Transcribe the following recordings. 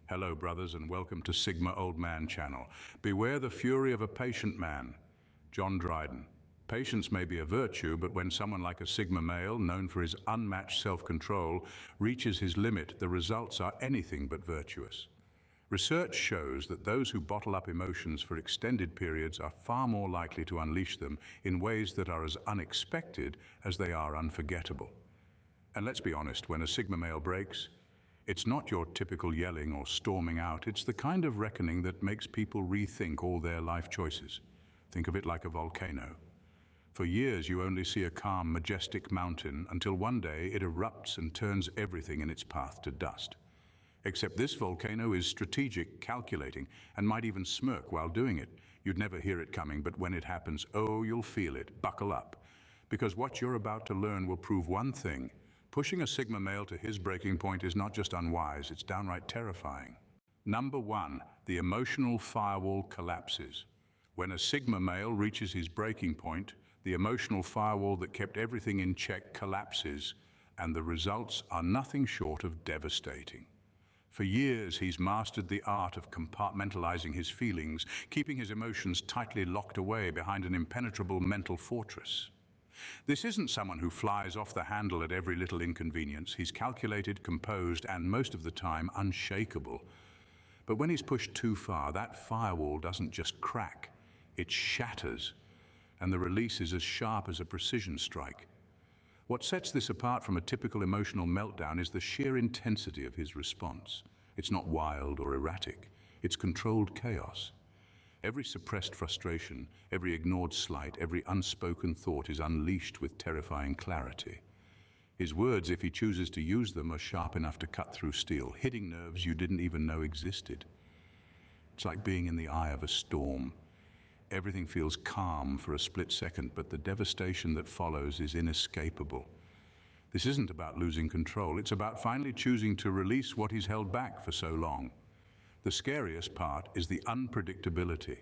Hello, brothers, and welcome to Sigma Old Man channel. Beware the fury of a patient man. John Dryden. Patience may be a virtue, but when someone like a Sigma male, known for his unmatched self-control, reaches his limit, the results are anything but virtuous. Research shows that those who bottle up emotions for extended periods are far more likely to unleash them in ways that are as unexpected as they are unforgettable. And let's be honest, when a Sigma male breaks, it's not your typical yelling or storming out. It's the kind of reckoning that makes people rethink all their life choices. Think of it like a volcano. For years, you only see a calm, majestic mountain until one day it erupts and turns everything in its path to dust. Except this volcano is strategic, calculating, and might even smirk while doing it. You'd never hear it coming, but when it happens, oh, you'll feel it. Buckle up. Because what you're about to learn will prove one thing. Pushing a Sigma male to his breaking point is not just unwise, it's downright terrifying. Number 1, the emotional firewall collapses. When a Sigma male reaches his breaking point, the emotional firewall that kept everything in check collapses, and the results are nothing short of devastating. For years, he's mastered the art of compartmentalizing his feelings, keeping his emotions tightly locked away behind an impenetrable mental fortress. This isn't someone who flies off the handle at every little inconvenience. He's calculated, composed, and most of the time unshakable. But when he's pushed too far, that firewall doesn't just crack, it shatters, and the release is as sharp as a precision strike. What sets this apart from a typical emotional meltdown is the sheer intensity of his response. It's not wild or erratic, it's controlled chaos. Every suppressed frustration, every ignored slight, every unspoken thought is unleashed with terrifying clarity. His words, if he chooses to use them, are sharp enough to cut through steel, hitting nerves you didn't even know existed. It's like being in the eye of a storm. Everything feels calm for a split second, but the devastation that follows is inescapable. This isn't about losing control, it's about finally choosing to release what he's held back for so long. The scariest part is the unpredictability.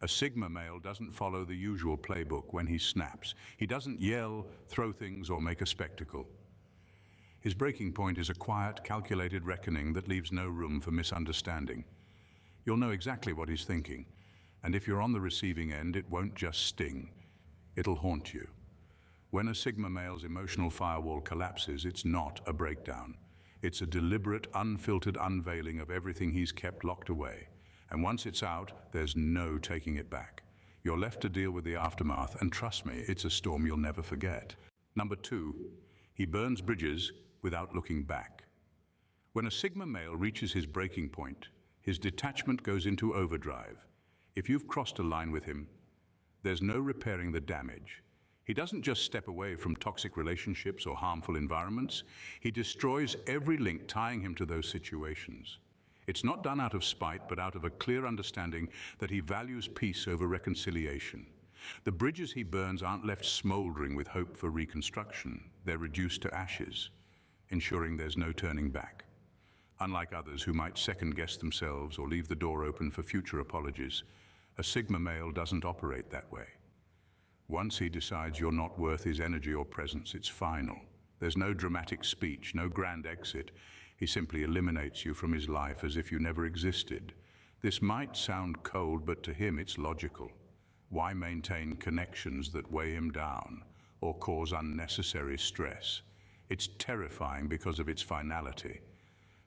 A Sigma male doesn't follow the usual playbook when he snaps. He doesn't yell, throw things, or make a spectacle. His breaking point is a quiet, calculated reckoning that leaves no room for misunderstanding. You'll know exactly what he's thinking, and if you're on the receiving end, it won't just sting, it'll haunt you. When a Sigma male's emotional firewall collapses, it's not a breakdown. It's a deliberate, unfiltered unveiling of everything he's kept locked away. And once it's out, there's no taking it back. You're left to deal with the aftermath, and trust me, it's a storm you'll never forget. Number 2, he burns bridges without looking back. When a Sigma male reaches his breaking point, his detachment goes into overdrive. If you've crossed a line with him, there's no repairing the damage. He doesn't just step away from toxic relationships or harmful environments. He destroys every link tying him to those situations. It's not done out of spite, but out of a clear understanding that he values peace over reconciliation. The bridges he burns aren't left smoldering with hope for reconstruction. They're reduced to ashes, ensuring there's no turning back. Unlike others who might second-guess themselves or leave the door open for future apologies, a Sigma male doesn't operate that way. Once he decides you're not worth his energy or presence, it's final. There's no dramatic speech, no grand exit. He simply eliminates you from his life as if you never existed. This might sound cold, but to him it's logical. Why maintain connections that weigh him down or cause unnecessary stress? It's terrifying because of its finality.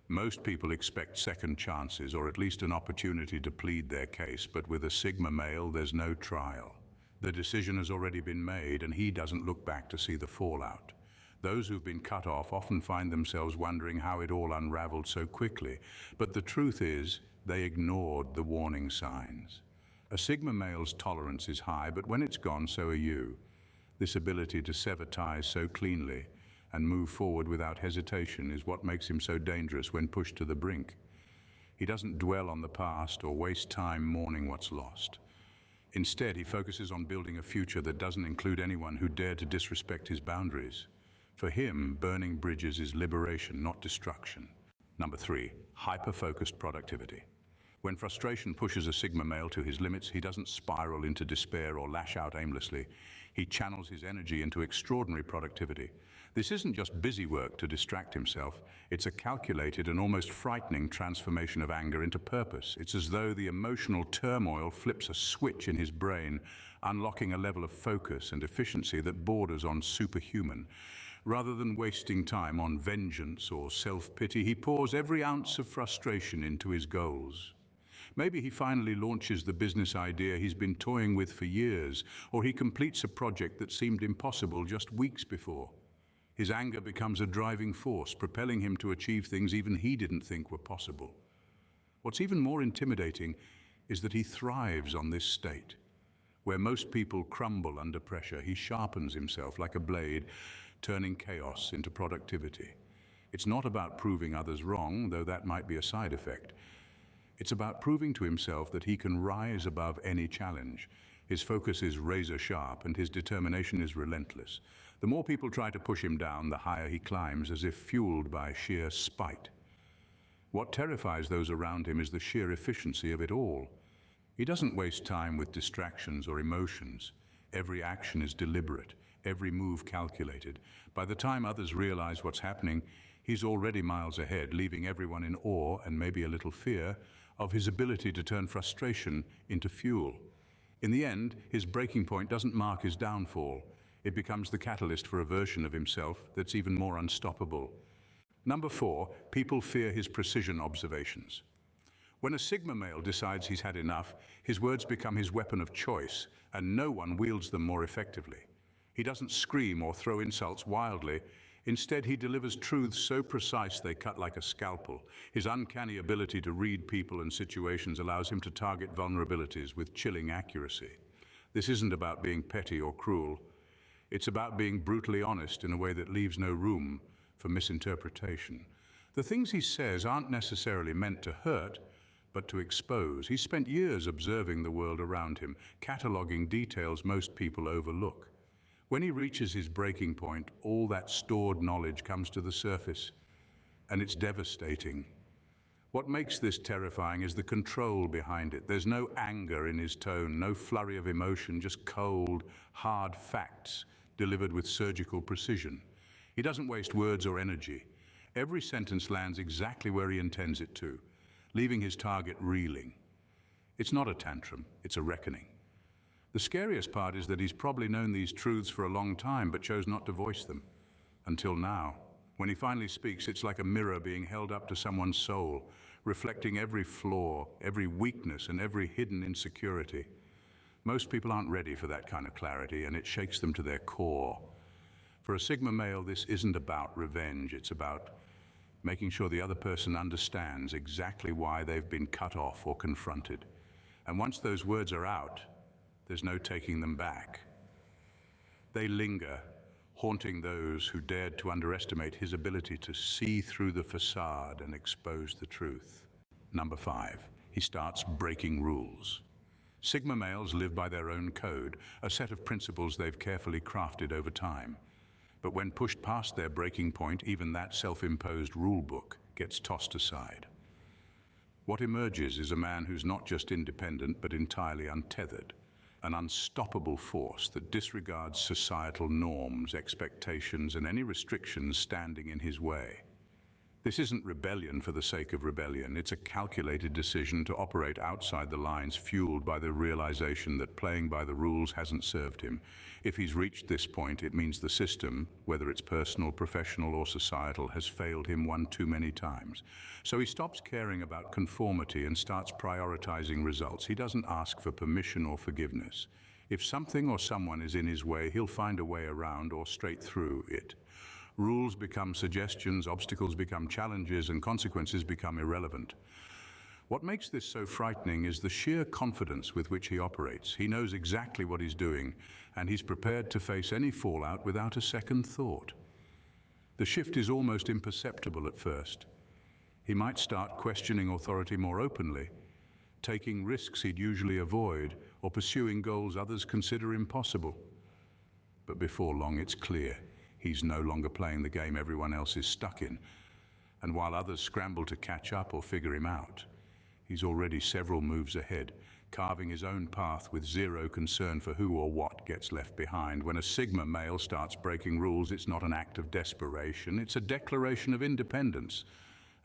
Most people expect second chances or at least an opportunity to plead their case, but with a Sigma male, there's no trial. The decision has already been made, and he doesn't look back to see the fallout. Those who've been cut off often find themselves wondering how it all unraveled so quickly. But the truth is, they ignored the warning signs. A Sigma male's tolerance is high, but when it's gone, so are you. This ability to sever ties so cleanly and move forward without hesitation is what makes him so dangerous when pushed to the brink. He doesn't dwell on the past or waste time mourning what's lost. Instead, he focuses on building a future that doesn't include anyone who dared to disrespect his boundaries. For him, burning bridges is liberation, not destruction. Number 3, hyper-focused productivity. When frustration pushes a Sigma male to his limits, he doesn't spiral into despair or lash out aimlessly. He channels his energy into extraordinary productivity. This isn't just busy work to distract himself, it's a calculated and almost frightening transformation of anger into purpose. It's as though the emotional turmoil flips a switch in his brain, unlocking a level of focus and efficiency that borders on superhuman. Rather than wasting time on vengeance or self-pity, he pours every ounce of frustration into his goals. Maybe he finally launches the business idea he's been toying with for years, or he completes a project that seemed impossible just weeks before. His anger becomes a driving force, propelling him to achieve things even he didn't think were possible. What's even more intimidating is that he thrives on this state. Where most people crumble under pressure, he sharpens himself like a blade, turning chaos into productivity. It's not about proving others wrong, though that might be a side effect. It's about proving to himself that he can rise above any challenge. His focus is razor sharp and his determination is relentless. The more people try to push him down, the higher he climbs, as if fueled by sheer spite. What terrifies those around him is the sheer efficiency of it all. He doesn't waste time with distractions or emotions. Every action is deliberate, every move calculated. By the time others realize what's happening, he's already miles ahead, leaving everyone in awe and maybe a little fear of his ability to turn frustration into fuel. In the end, his breaking point doesn't mark his downfall. It becomes the catalyst for a version of himself that's even more unstoppable. Number 4, people fear his precision observations. When a Sigma male decides he's had enough, his words become his weapon of choice, and no one wields them more effectively. He doesn't scream or throw insults wildly. Instead, he delivers truths so precise they cut like a scalpel. His uncanny ability to read people and situations allows him to target vulnerabilities with chilling accuracy. This isn't about being petty or cruel. It's about being brutally honest in a way that leaves no room for misinterpretation. The things he says aren't necessarily meant to hurt, but to expose. He's spent years observing the world around him, cataloging details most people overlook. When he reaches his breaking point, all that stored knowledge comes to the surface, and it's devastating. What makes this terrifying is the control behind it. There's no anger in his tone, no flurry of emotion, just cold, hard facts delivered with surgical precision. He doesn't waste words or energy. Every sentence lands exactly where he intends it to, leaving his target reeling. It's not a tantrum, it's a reckoning. The scariest part is that he's probably known these truths for a long time but chose not to voice them. Until now. When he finally speaks, it's like a mirror being held up to someone's soul, reflecting every flaw, every weakness, and every hidden insecurity. Most people aren't ready for that kind of clarity, and it shakes them to their core. For a Sigma male, this isn't about revenge. It's about making sure the other person understands exactly why they've been cut off or confronted. And once those words are out, there's no taking them back. They linger, haunting those who dared to underestimate his ability to see through the facade and expose the truth. Number 5, he starts breaking rules. Sigma males live by their own code, a set of principles they've carefully crafted over time. But when pushed past their breaking point, even that self-imposed rule book gets tossed aside. What emerges is a man who's not just independent, but entirely untethered. An unstoppable force that disregards societal norms, expectations, and any restrictions standing in his way. This isn't rebellion for the sake of rebellion. It's a calculated decision to operate outside the lines, fueled by the realization that playing by the rules hasn't served him. If he's reached this point, it means the system, whether it's personal, professional, or societal, has failed him one too many times. So he stops caring about conformity and starts prioritizing results. He doesn't ask for permission or forgiveness. If something or someone is in his way, he'll find a way around or straight through it. Rules become suggestions, obstacles become challenges, and consequences become irrelevant. What makes this so frightening is the sheer confidence with which he operates. He knows exactly what he's doing, and he's prepared to face any fallout without a second thought. The shift is almost imperceptible at first. He might start questioning authority more openly, taking risks he'd usually avoid, or pursuing goals others consider impossible. But before long, it's clear. He's no longer playing the game everyone else is stuck in, and while others scramble to catch up or figure him out, he's already several moves ahead, carving his own path with zero concern for who or what gets left behind. When a Sigma male starts breaking rules, it's not an act of desperation, it's a declaration of independence.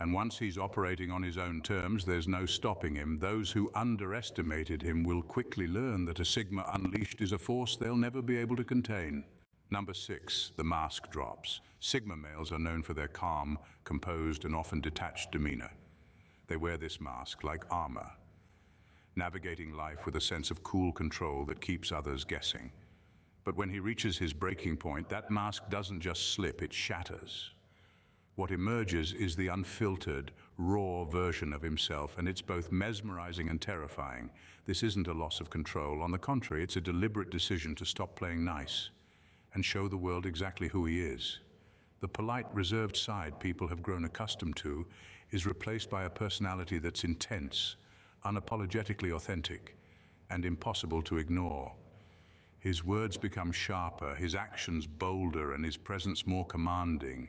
And once he's operating on his own terms, there's no stopping him. Those who underestimated him will quickly learn that a Sigma unleashed is a force they'll never be able to contain. Number 6, the mask drops. Sigma males are known for their calm, composed, and often detached demeanor. They wear this mask like armor, navigating life with a sense of cool control that keeps others guessing. But when he reaches his breaking point, that mask doesn't just slip, it shatters. What emerges is the unfiltered, raw version of himself, and it's both mesmerizing and terrifying. This isn't a loss of control. On the contrary, it's a deliberate decision to stop playing nice and show the world exactly who he is. The polite, reserved side people have grown accustomed to is replaced by a personality that's intense, unapologetically authentic, and impossible to ignore. His words become sharper, his actions bolder, and his presence more commanding.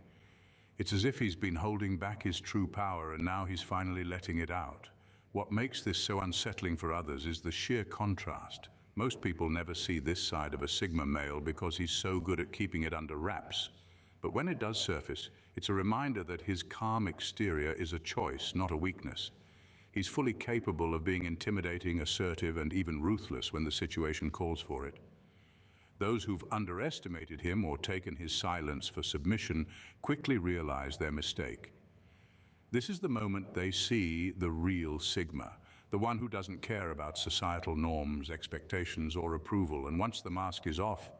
It's as if he's been holding back his true power and now he's finally letting it out. What makes this so unsettling for others is the sheer contrast. Most people never see this side of a Sigma male because he's so good at keeping it under wraps. But when it does surface, it's a reminder that his calm exterior is a choice, not a weakness. He's fully capable of being intimidating, assertive, and even ruthless when the situation calls for it. Those who've underestimated him or taken his silence for submission quickly realize their mistake. This is the moment they see the real Sigma, the one who doesn't care about societal norms, expectations, or approval. And once the mask is off,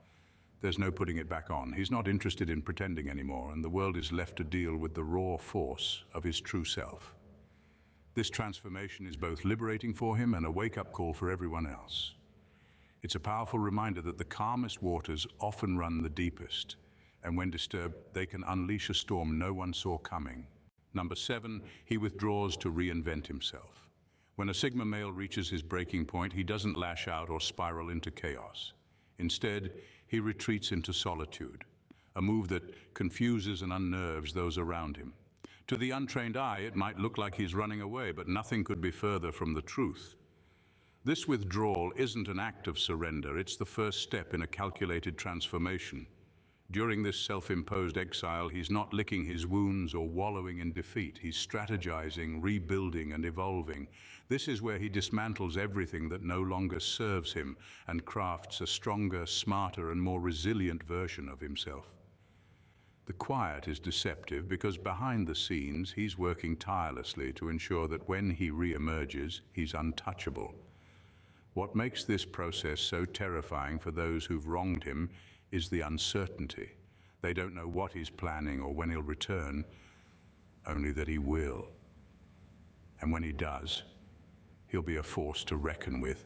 there's no putting it back on. He's not interested in pretending anymore, and the world is left to deal with the raw force of his true self. This transformation is both liberating for him and a wake-up call for everyone else. It's a powerful reminder that the calmest waters often run the deepest, and when disturbed, they can unleash a storm no one saw coming. Number 7, he withdraws to reinvent himself. When a Sigma male reaches his breaking point, he doesn't lash out or spiral into chaos. Instead, he retreats into solitude, a move that confuses and unnerves those around him. To the untrained eye, it might look like he's running away, but nothing could be further from the truth. This withdrawal isn't an act of surrender, it's the first step in a calculated transformation. During this self-imposed exile, he's not licking his wounds or wallowing in defeat. He's strategizing, rebuilding, and evolving. This is where he dismantles everything that no longer serves him and crafts a stronger, smarter, and more resilient version of himself. The quiet is deceptive because behind the scenes, he's working tirelessly to ensure that when he re-emerges, he's untouchable. What makes this process so terrifying for those who've wronged him is the uncertainty. They don't know what he's planning or when he'll return, only that he will. And when he does, he'll be a force to reckon with.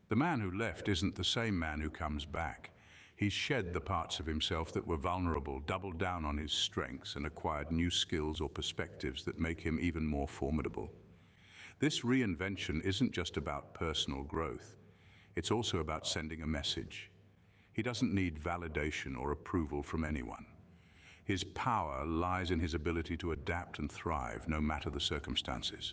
The man who left isn't the same man who comes back. He's shed the parts of himself that were vulnerable, doubled down on his strengths, and acquired new skills or perspectives that make him even more formidable. This reinvention isn't just about personal growth. It's also about sending a message. He doesn't need validation or approval from anyone. His power lies in his ability to adapt and thrive, no matter the circumstances.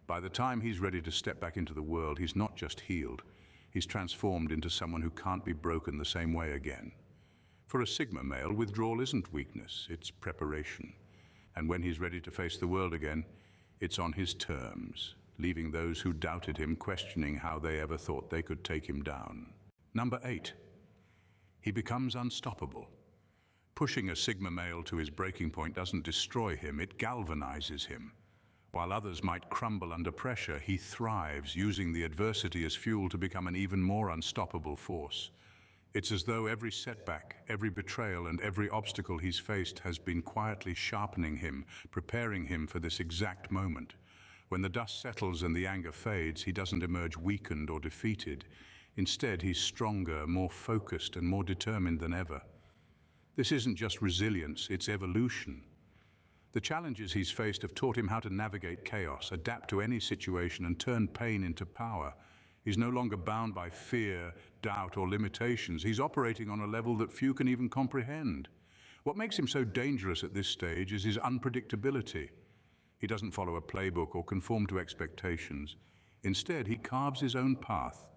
By the time he's ready to step back into the world, he's not just healed, he's transformed into someone who can't be broken the same way again. For a Sigma male, withdrawal isn't weakness, it's preparation. And when he's ready to face the world again, it's on his terms, leaving those who doubted him questioning how they ever thought they could take him down. Number 8. He becomes unstoppable. Pushing a Sigma male to his breaking point doesn't destroy him, it galvanizes him. While others might crumble under pressure, he thrives, using the adversity as fuel to become an even more unstoppable force. It's as though every setback, every betrayal, and every obstacle he's faced has been quietly sharpening him, preparing him for this exact moment. When the dust settles and the anger fades, he doesn't emerge weakened or defeated. Instead, he's stronger, more focused, and more determined than ever. This isn't just resilience, it's evolution. The challenges he's faced have taught him how to navigate chaos, adapt to any situation, and turn pain into power. He's no longer bound by fear, doubt, or limitations. He's operating on a level that few can even comprehend. What makes him so dangerous at this stage is his unpredictability. He doesn't follow a playbook or conform to expectations. Instead, he carves his own path,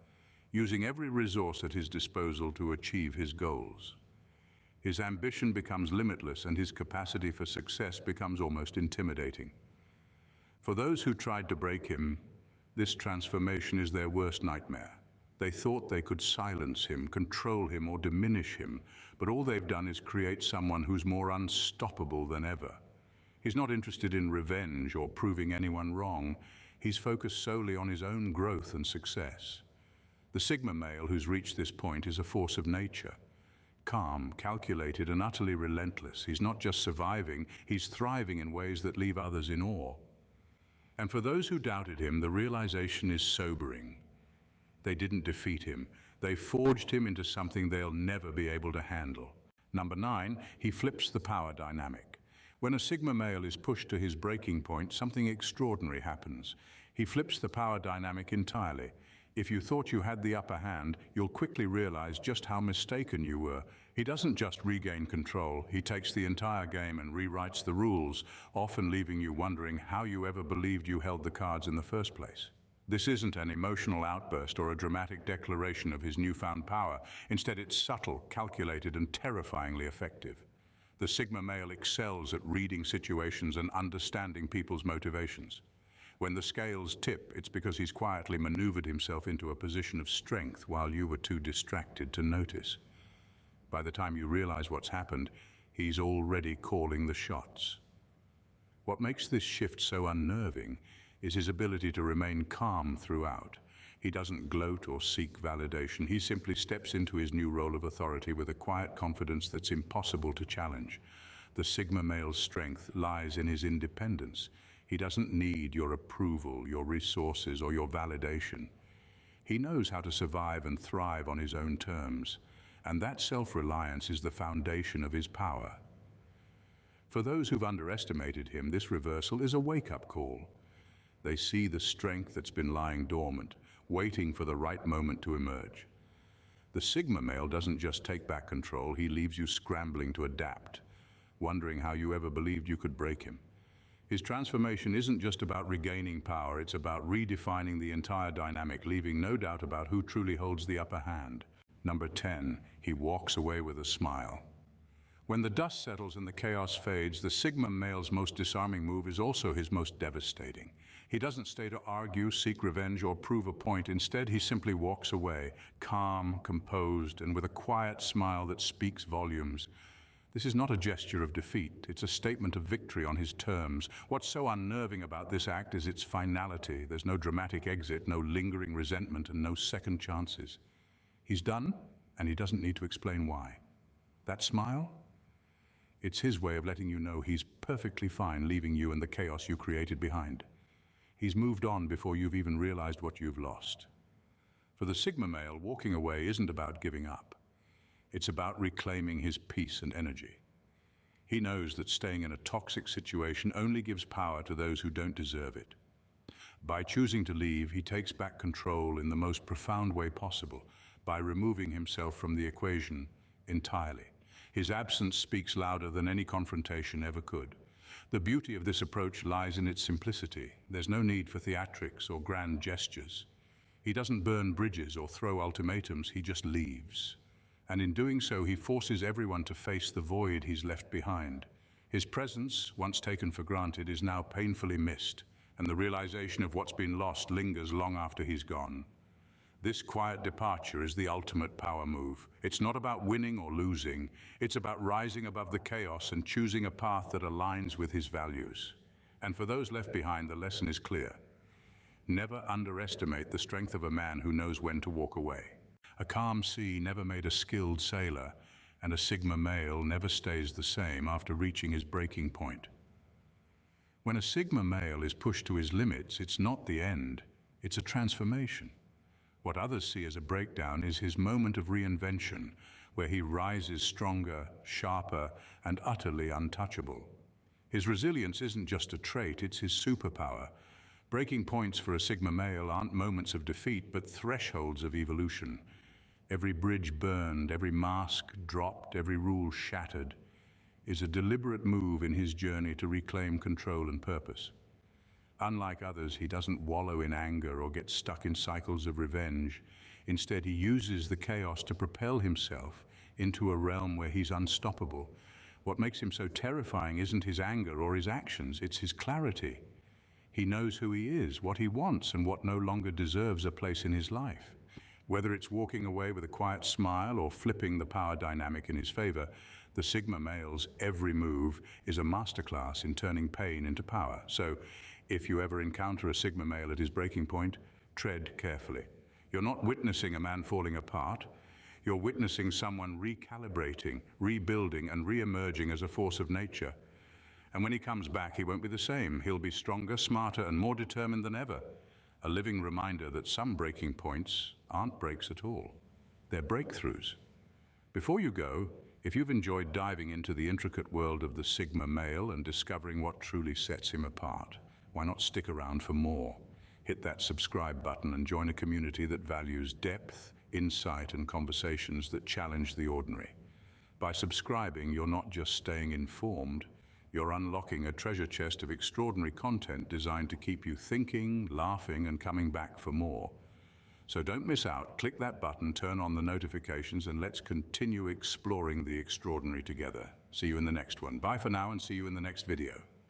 using every resource at his disposal to achieve his goals. His ambition becomes limitless and his capacity for success becomes almost intimidating. For those who tried to break him, this transformation is their worst nightmare. They thought they could silence him, control him, or diminish him, but all they've done is create someone who's more unstoppable than ever. He's not interested in revenge or proving anyone wrong. He's focused solely on his own growth and success. The Sigma male who's reached this point is a force of nature. Calm, calculated, and utterly relentless. He's not just surviving, he's thriving in ways that leave others in awe. And for those who doubted him, the realization is sobering. They didn't defeat him. They forged him into something they'll never be able to handle. Number 9, he flips the power dynamic. When a Sigma male is pushed to his breaking point, something extraordinary happens. He flips the power dynamic entirely. If you thought you had the upper hand, you'll quickly realize just how mistaken you were. He doesn't just regain control, he takes the entire game and rewrites the rules, often leaving you wondering how you ever believed you held the cards in the first place. This isn't an emotional outburst or a dramatic declaration of his newfound power. Instead, it's subtle, calculated, and terrifyingly effective. The Sigma male excels at reading situations and understanding people's motivations. When the scales tip, it's because he's quietly maneuvered himself into a position of strength while you were too distracted to notice. By the time you realize what's happened, he's already calling the shots. What makes this shift so unnerving is his ability to remain calm throughout. He doesn't gloat or seek validation. He simply steps into his new role of authority with a quiet confidence that's impossible to challenge. The Sigma male's strength lies in his independence. He doesn't need your approval, your resources, or your validation. He knows how to survive and thrive on his own terms, and that self-reliance is the foundation of his power. For those who've underestimated him, this reversal is a wake-up call. They see the strength that's been lying dormant, waiting for the right moment to emerge. The Sigma male doesn't just take back control, he leaves you scrambling to adapt, wondering how you ever believed you could break him. His transformation isn't just about regaining power, it's about redefining the entire dynamic, leaving no doubt about who truly holds the upper hand. Number 10, he walks away with a smile. When the dust settles and the chaos fades, the Sigma male's most disarming move is also his most devastating. He doesn't stay to argue, seek revenge, or prove a point. Instead, he simply walks away, calm, composed, and with a quiet smile that speaks volumes. This is not a gesture of defeat, it's a statement of victory on his terms. What's so unnerving about this act is its finality. There's no dramatic exit, no lingering resentment, and no second chances. He's done, and he doesn't need to explain why. That smile? It's his way of letting you know he's perfectly fine leaving you and the chaos you created behind. He's moved on before you've even realized what you've lost. For the Sigma male, walking away isn't about giving up. It's about reclaiming his peace and energy. He knows that staying in a toxic situation only gives power to those who don't deserve it. By choosing to leave, he takes back control in the most profound way possible, by removing himself from the equation entirely. His absence speaks louder than any confrontation ever could. The beauty of this approach lies in its simplicity. There's no need for theatrics or grand gestures. He doesn't burn bridges or throw ultimatums, he just leaves. And in doing so, he forces everyone to face the void he's left behind. His presence, once taken for granted, is now painfully missed, and the realization of what's been lost lingers long after he's gone. This quiet departure is the ultimate power move. It's not about winning or losing. It's about rising above the chaos and choosing a path that aligns with his values. And for those left behind, the lesson is clear. Never underestimate the strength of a man who knows when to walk away. A calm sea never made a skilled sailor, and a Sigma male never stays the same after reaching his breaking point. When a Sigma male is pushed to his limits, it's not the end, it's a transformation. What others see as a breakdown is his moment of reinvention, where he rises stronger, sharper, and utterly untouchable. His resilience isn't just a trait, it's his superpower. Breaking points for a Sigma male aren't moments of defeat, but thresholds of evolution. Every bridge burned, every mask dropped, every rule shattered is a deliberate move in his journey to reclaim control and purpose. Unlike others, he doesn't wallow in anger or get stuck in cycles of revenge. Instead, he uses the chaos to propel himself into a realm where he's unstoppable. What makes him so terrifying isn't his anger or his actions, it's his clarity. He knows who he is, what he wants, and what no longer deserves a place in his life. Whether it's walking away with a quiet smile or flipping the power dynamic in his favor, the Sigma male's every move is a masterclass in turning pain into power. So, if you ever encounter a Sigma male at his breaking point, tread carefully. You're not witnessing a man falling apart. You're witnessing someone recalibrating, rebuilding, and re-emerging as a force of nature. And when he comes back, he won't be the same. He'll be stronger, smarter, and more determined than ever. A living reminder that some breaking points aren't breaks at all. They're breakthroughs. Before you go, if you've enjoyed diving into the intricate world of the Sigma male and discovering what truly sets him apart, why not stick around for more? Hit that subscribe button and join a community that values depth, insight, and conversations that challenge the ordinary. By subscribing, you're not just staying informed, you're unlocking a treasure chest of extraordinary content designed to keep you thinking, laughing, and coming back for more. So don't miss out. Click that button, turn on the notifications, and let's continue exploring the extraordinary together. See you in the next one. Bye for now, and see you in the next video.